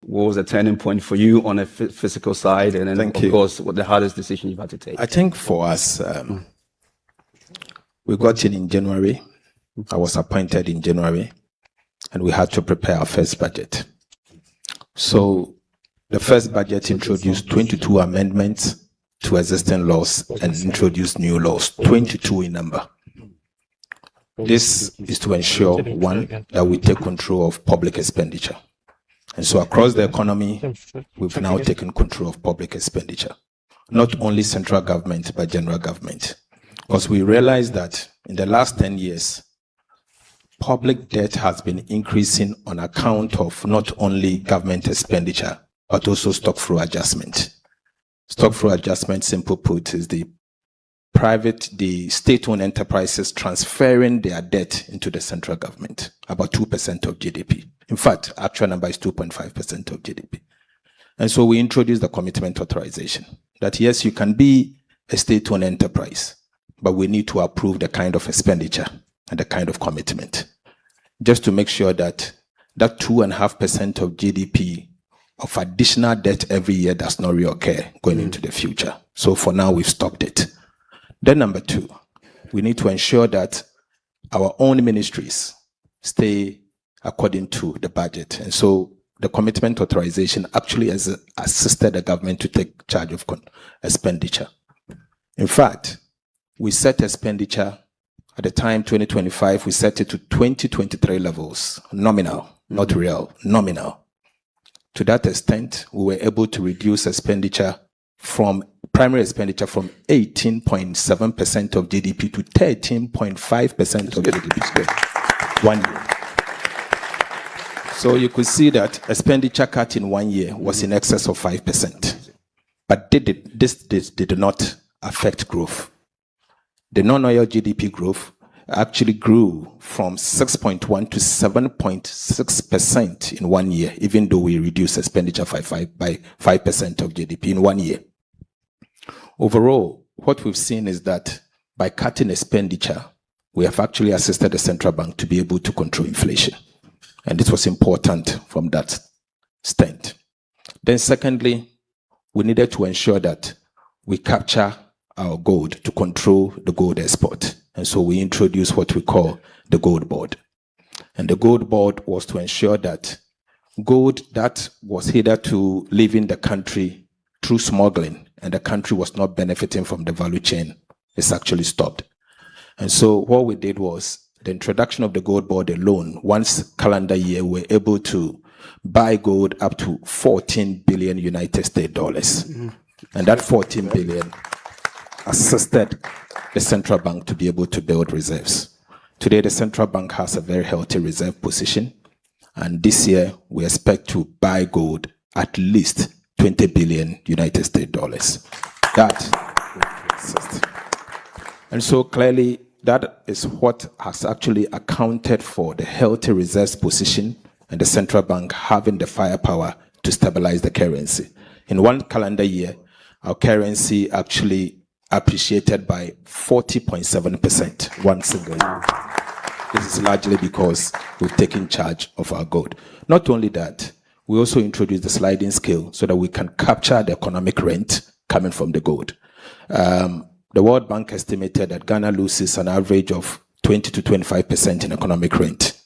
what was the turning point for you on a physical side? And then, Thank of you. course, what the hardest decision you've had to take? I think for us, we got in January. I was appointed in January, and we had to prepare our first budget. So the first budget introduced 22 amendments to existing laws and introduced new laws, 22 in number. This is to ensure, one, that we take control of public expenditure. And so across the economy, we've now taken control of public expenditure. Not only central government, but general government. Because we realized that in the last 10 years, public debt has been increasing on account of not only government expenditure, but also stock flow adjustment. Stock flow adjustment, simple put, is the state-owned enterprises transferring their debt into the central government, about 2% of GDP. In fact, actual number is 2.5% of GDP. And so we introduced the commitment authorization that yes, you can be a state-owned enterprise, but we need to approve the kind of expenditure and the kind of commitment, just to make sure that that 2.5% of GDP of additional debt every year does not reoccur going into the future. So for now, we've stopped it. Then number two, we need to ensure that our own ministries stay according to the budget. And so the commitment authorization actually has assisted the government to take charge of expenditure. In fact, we set expenditure at the time 2025, we set it to 2023 levels, nominal, not real, nominal. To that extent, we were able to reduce primary expenditure from 18.7% of GDP to 13.5% of GDP. 1 year. So you could see that expenditure cut in 1 year was in excess of 5%. But this did not affect growth. The non-oil GDP growth actually grew from 6.1 to 7.6% in 1 year, even though we reduced expenditure by 5% of GDP in 1 year. Overall, what we've seen is that by cutting expenditure, we have actually assisted the central bank to be able to control inflation. And this was important from that stand. Then secondly, we needed to ensure that we capture our gold to control the gold export. And so we introduced what we call the gold board. And the gold board was to ensure that gold that was hitherto leaving the country through smuggling and the country was not benefiting from the value chain is actually stopped. And so what we did was the introduction of the gold board alone, once calendar year, we're able to buy gold up to 14 billion United States dollars. And that 14 billion assisted the central bank to be able to build reserves. Today, the central bank has a very healthy reserve position. And this year, we expect to buy gold at least 20 billion United States dollars. That will assist. And so clearly, that is what has actually accounted for the healthy reserves position and the central bank having the firepower to stabilize the currency. In one calendar year, our currency actually appreciated by 40.7%, one single year. This is largely because we've taken charge of our gold. Not only that, we also introduced the sliding scale so that we can capture the economic rent coming from the gold. The World Bank estimated that Ghana loses an average of 20 to 25% in economic rent.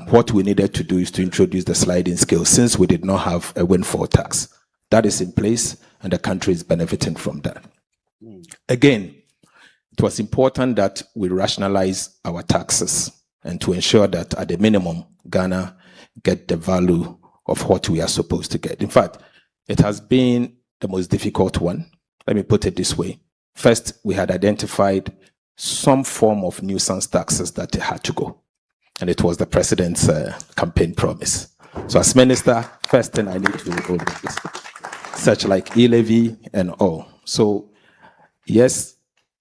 What we needed to do is to introduce the sliding scale since we did not have a windfall tax. That is in place and the country is benefiting from that. Again, it was important that we rationalize our taxes and to ensure that at the minimum, Ghana get the value of what we are supposed to get. In fact, it has been the most difficult one. Let me put it this way. First, we had identified some form of nuisance taxes that had to go. And it was the president's campaign promise. So as minister, first thing I need to do is such like e-levy and all. So yes,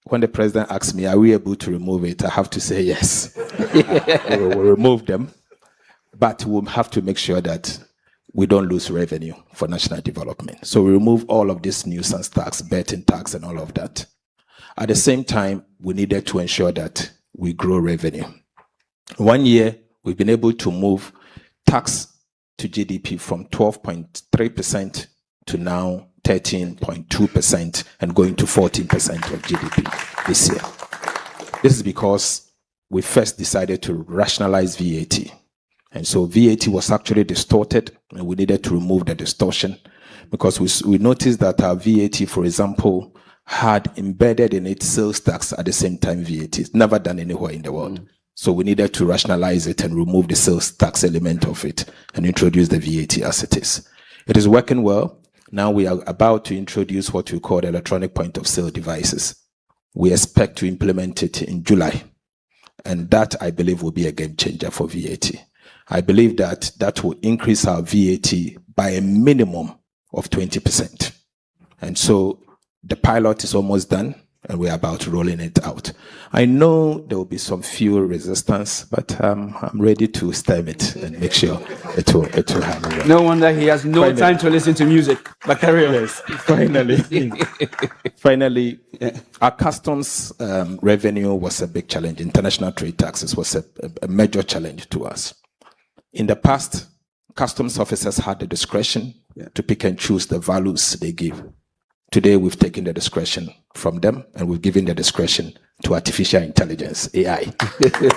when the president asks me, are we able to remove it? I have to say yes. We'll remove them. But we'll have to make sure that we don't lose revenue for national development. So we remove all of this nuisance tax, betting tax, and all of that. At the same time, we needed to ensure that we grow revenue. 1 year, we've been able to move tax to GDP from 12.3% to now 13.2% and going to 14% of GDP this year. This is because we first decided to rationalize VAT. And so VAT was actually distorted, and we needed to remove the distortion because we noticed that our VAT, for example, had embedded in it sales tax at the same time VAT. It's never done anywhere in the world. So we needed to rationalize it and remove the sales tax element of it and introduce the VAT as it is. It is working well. Now we are about to introduce what we call electronic point of sale devices. We expect to implement it in July. And that, I believe, will be a game changer for VAT. I believe that that will increase our VAT by a minimum of 20%. And so the pilot is almost done, and we're about rolling it out. I know there will be some few resistance, but I'm ready to stem it and make sure it will happen. No wonder he has no time to listen to music. But carry on. Yes, finally, our customs revenue was a big challenge. International trade taxes was a major challenge to us. In the past, customs officers had the discretion to pick and choose the values they give. Today, we've taken the discretion from them, and we've given the discretion to artificial intelligence, AI.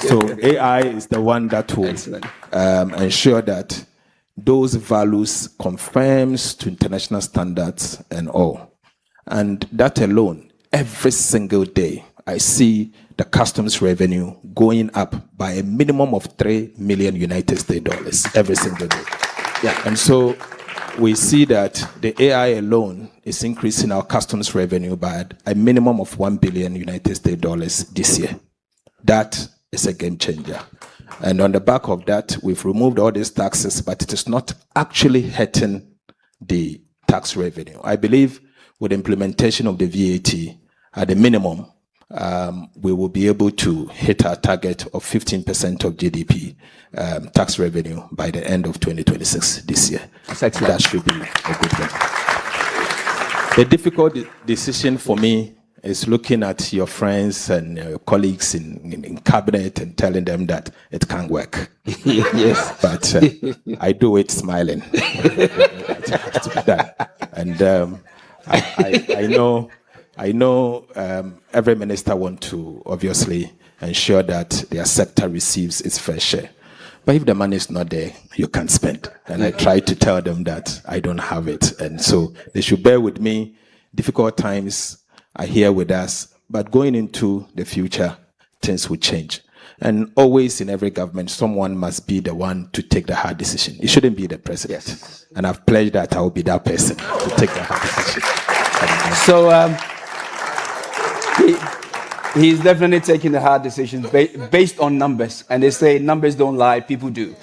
So AI is the one that will ensure that those values conforms to international standards and all. And that alone, every single day, I see the customs revenue going up by a minimum of $3 million United States dollars every single day. And so we see that the AI alone is increasing our customs revenue by a minimum of $1 billion United States dollars this year. That is a game changer. And on the back of that, we've removed all these taxes, but it is not actually hurting the tax revenue. I believe with the implementation of the VAT, at the minimum, we will be able to hit our target of 15% of GDP tax revenue by the end of 2026 this year. That should be a good one. The difficult decision for me is looking at your friends and your colleagues in cabinet and telling them that it can't work. Yes. But I do it smiling. It has to be done. And I know every minister wants to obviously ensure that their sector receives its fair share. But if the money is not there, you can't spend. And I try to tell them that I don't have it. And so they should bear with me. Difficult times are here with us. But going into the future, things will change. And always in every government, someone must be the one to take the hard decision. It shouldn't be the president. Yes. And I've pledged that I will be that person to take the hard decision. So he's definitely taking the hard decisions based on numbers. And they say numbers don't lie, people do.